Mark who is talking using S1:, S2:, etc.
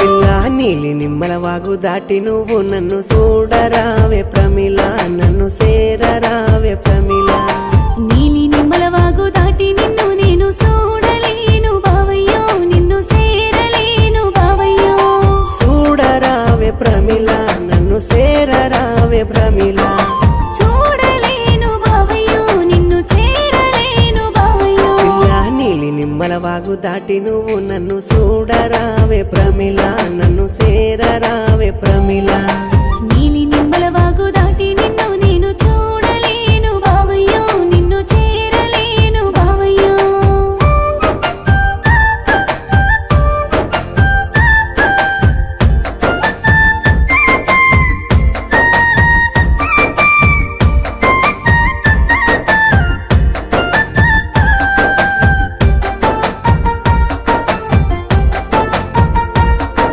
S1: పిల్ల నీలి నిమ్మల వాగు దాటి నువ్వు నన్ను చూడరావే ప్రమిళ నన్ను సేరరావే ప్రమిళ
S2: నీలి నిమ్మల వాగు దాటి నిన్ను నేను చూడలేను బావయ్యో నిన్ను సేరలేను బావయ్యో
S1: చూడరావే ప్రమిళ నన్ను సేరరావే ప్రమిళ
S2: చూడలేను బావయ్యో నిన్ను చేరలేను బావయ్యో
S1: పిల్ల నీలి నిమ్మల వాగు దాటి నువ్వు నన్ను చూడరావే ప్రమిళ నన్ను సేరరావే ప్రమిళ
S2: నీలి నిమ్మల వాగు దాటి